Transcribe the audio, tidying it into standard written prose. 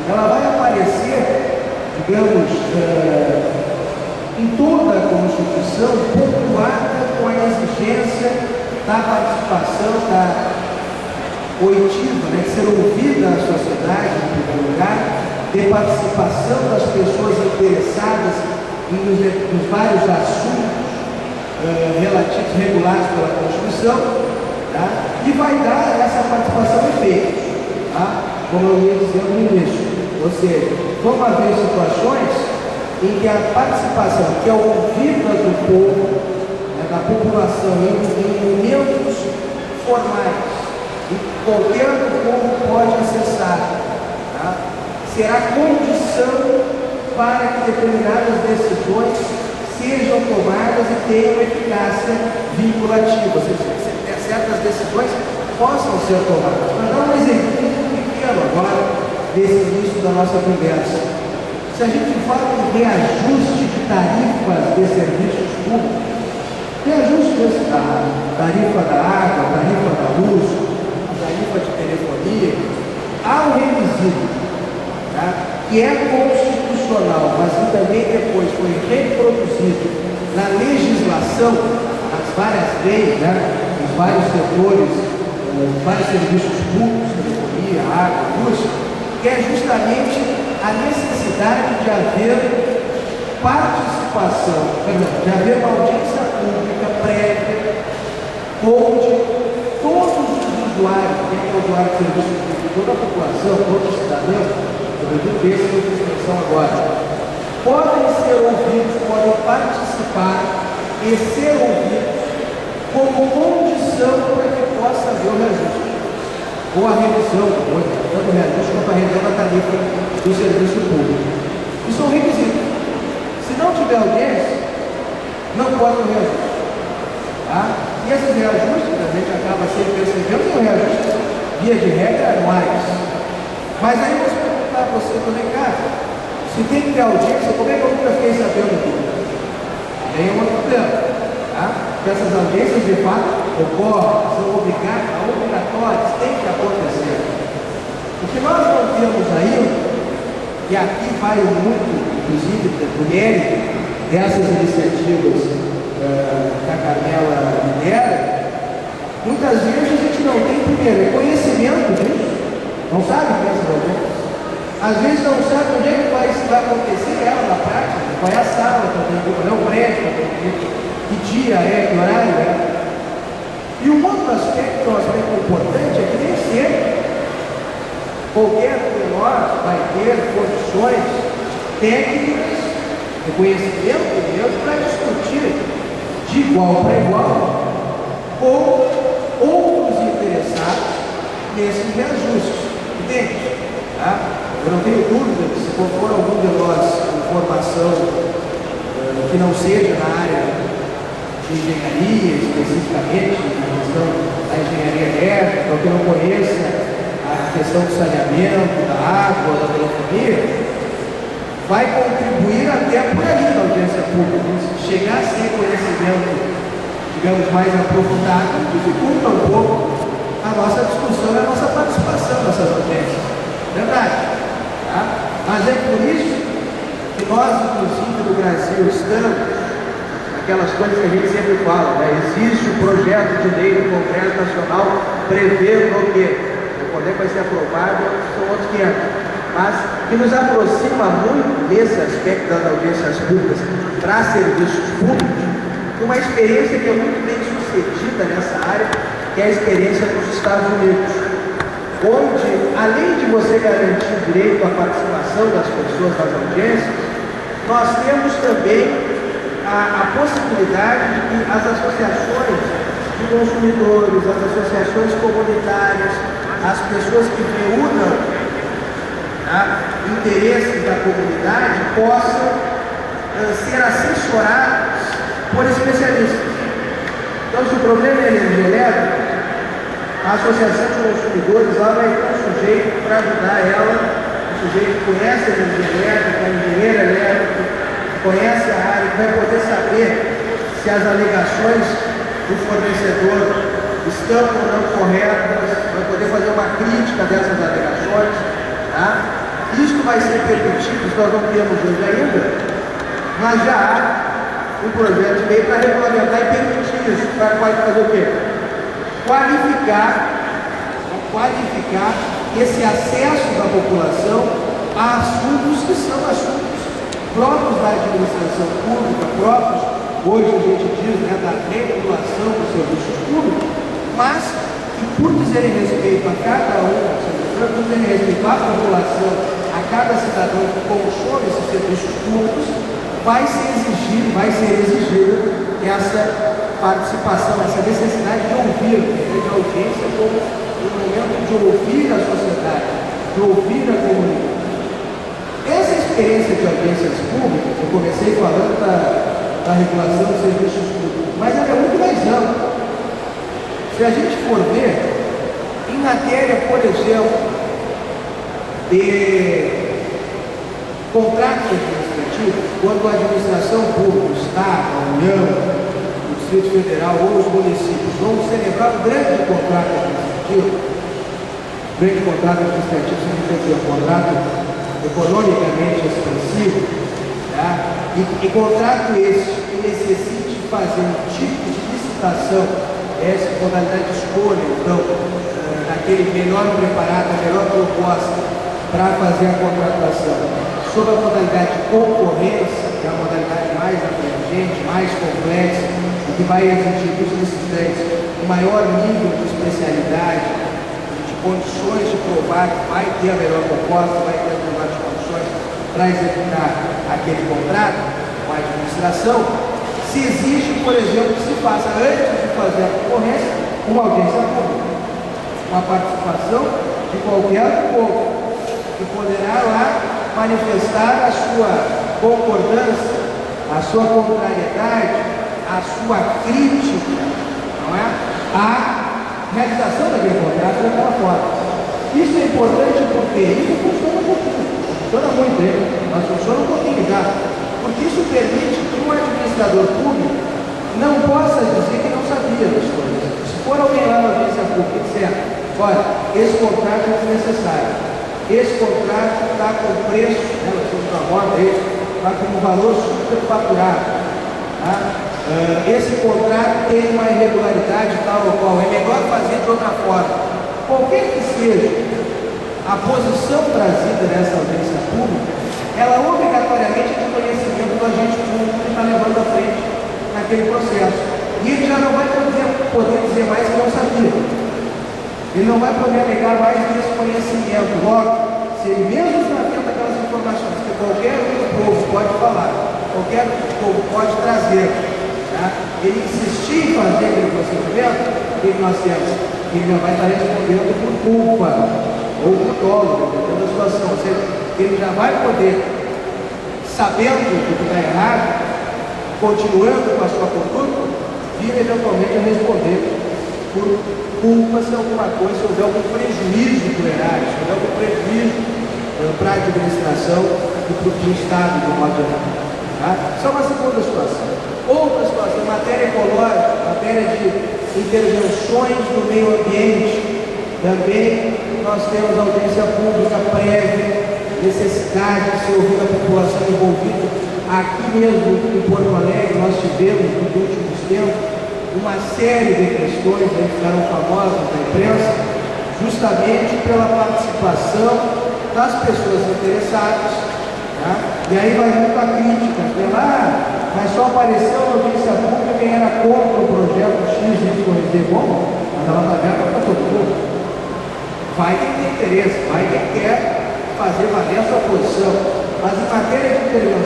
ela vai aparecer, digamos, em toda a Constituição, pontuada com a exigência da participação, da oitiva, né, de ser ouvida a sociedade, em primeiro lugar, de participação das pessoas interessadas nos vários assuntos relativos, regulados pela Constituição, tá? E vai dar essa participação efeitos, tá? Como eu ia dizendo no início. Ou seja, vão haver situações em que a participação, que é ouvida do povo, né, da população, em momentos formais, e qualquer povo pode acessar, tá? Será condição para que determinadas decisões sejam tomadas e tenham eficácia vinculativa, ou seja, certas decisões possam ser tomadas. Para dar um exemplo pequeno agora, desse início da nossa conversa. Se a gente fala em reajuste de tarifas de serviços públicos, reajuste da tarifa da água, tarifa da luz, tarifa de telefonia, há um requisito, tá, que é constitucional, mas que também depois foi reproduzido na legislação, nas várias leis, né, nos vários setores, vários serviços públicos, telefonia, água, luz, que é justamente a necessidade de haver participação, de haver uma audiência pública prévia, onde todos os usuários, quem é o usuário de serviço público, toda a população, todos os cidadãos, sobretudo esse que eu fiz menção agora, podem ser ouvidos, podem participar e ser ouvidos como condição para que possa haver o reajuste, ou a revisão, tanto o reajuste quanto a revisão da tarifa do serviço público. Isso é um requisito. Se não tiver audiência, não pode haver reajuste. Tá? E esses reajustes, a gente acaba sempre percebendo, são reajustes, via de regra, anuais. Mas aí eu vou perguntar a você também, cara, se tem que ter audiência, como é que eu nunca fiquei sabendo tudo? Tem um outro problema. Tá? Porque essas audiências, de fato, ocorrem, são obrigatórias, tem que acontecer. O que nós não temos ainda, e aqui vai muito, inclusive, do mérito dessas iniciativas que a Carmela lidera, muitas vezes a gente não tem, primeiro, conhecimento disso, não sabe o que é essa audiência. Às vezes não sabe onde é que vai acontecer ela na prática, qual é a sala, qual é o prédio, que dia é, que horário é. E um outro aspecto, um aspecto importante, é que nem sempre qualquer de nós vai ter condições técnicas, de conhecimento mesmo, para discutir de igual para igual com outros interessados nesses reajustes. Entende? Tá? Eu não tenho dúvida que se for algum de nós com formação que não seja na área de engenharia, especificamente na questão da engenharia elétrica, ou que não conheça a questão do saneamento, da água, da telefonia, vai contribuir até por aí na audiência pública. Se chegar sem conhecimento, digamos, mais aprofundado, dificulta um pouco a nossa discussão e a nossa participação nessas audiências. Verdade. Tá? Mas é por isso que nós, inclusive, no Brasil, estamos aquelas coisas que a gente sempre fala, né? Existe um projeto de lei do Congresso Nacional prevendo o quê? Quando é que vai ser aprovado, são outros 500. Mas que nos aproxima muito desse aspecto das audiências públicas para serviços públicos, uma experiência que é muito bem sucedida nessa área, que é a experiência dos Estados Unidos, onde, além de você garantir o direito à participação das pessoas nas audiências, nós temos também a possibilidade de que as associações de consumidores, as associações comunitárias, as pessoas que reúnam, tá, interesses da comunidade possam ser assessoradas por especialistas. Então, se o problema é energia elétrica, a associação de consumidores lá vai ter um sujeito para ajudar ela, um sujeito que conhece a energia elétrica, é engenheiro elétrico, conhece a área, vai poder saber se as alegações do fornecedor estão ou não corretas, vai poder fazer uma crítica dessas alegações, tá? Isto vai ser permitido, nós não temos hoje ainda, mas já há um projeto de lei para regulamentar e permitir isso, para fazer o quê? Qualificar esse acesso da população a assuntos que são assuntos próprios da administração pública, próprios, hoje a gente diz, né, da regulação dos serviços públicos, mas que por dizerem respeito a cada um, por dizerem respeito à população, a cada cidadão que consome esses serviços públicos, vai ser exigida essa participação, essa necessidade de ouvir, de audiência como um momento de ouvir a sociedade, de ouvir a comunidade. Essa experiência de audiências públicas, eu comecei falando da regulação dos serviços públicos, mas ela é muito mais ampla. Se a gente for ver, em matéria, por exemplo, de contratos administrativos, quando a administração pública, o Estado, a União, o Distrito Federal ou os municípios vão celebrar um grande contrato administrativo, significa dizer, um contrato economicamente expressivo, tá? E contrato esse que necessite fazer um tipo de licitação, essa modalidade de escolha, então, daquele melhor preparado, a melhor proposta para fazer a contratação, sob a modalidade de concorrência, que é a modalidade mais abrangente, mais complexa, e que vai exigir dos licitantes um maior nível de especialidade, de condições de provar que vai ter a melhor proposta, vai ter as melhores condições para executar aquele contrato com a administração. Se exige, por exemplo, que se faça, antes de fazer a concorrência, uma audiência pública, uma participação de qualquer povo, que poderá lá manifestar a sua concordância, a sua contrariedade, a sua crítica, não é? À realização daquele contrato daquela forma. Isso é importante porque isso funciona um pouquinho, funciona muito, mas funciona um pouquinho já, porque isso permite que um administrador público não possa dizer que não sabia das coisas. Se for alguém lá na audiência pública e disser, olha, esse contrato é desnecessário, esse contrato está com preço, né, nós temos uma moda aí, está com um valor superfaturado, tá? Esse contrato tem uma irregularidade tal ou qual, é melhor fazer de outra forma. Qualquer que seja a posição trazida nessa audiência pública, ela obrigatoriamente é de conhecimento do agente público que está levando à frente naquele processo. E ele já não vai poder dizer mais que não sabia. Ele não vai poder negar mais desse conhecimento. Logo, se ele mesmo está tendo aquelas informações que qualquer um do povo pode falar, qualquer um do povo pode trazer, tá? Ele insistir em fazer aquele procedimento, o que nós temos? Ele já vai estar respondendo por culpa ou por dolo, dependendo da situação. Ou seja, ele já vai poder, sabendo que está errado, continuando com a sua conduta, vir eventualmente a responder por culpa se alguma coisa, se houver algum prejuízo para o erário, se houver algum prejuízo para a administração e para o Estado de modo geral. Tá? Isso é uma segunda situação. Outra situação, matéria ecológica, matéria de intervenções no meio ambiente, também nós temos audiência pública prévia, necessidade de se ouvir a população envolvida. Aqui mesmo em Porto Alegre nós tivemos nos últimos tempos uma série de questões que ficaram famosas na imprensa, justamente pela participação das pessoas interessadas, tá? E aí vai muito a crítica, mas só apareceu na audiência pública quem era contra o projeto X, Y, bom, mas ela está aberta para todo mundo. Vai ter interesse, vai quem quer fazer valer a sua posição, mas em matéria de intervenção,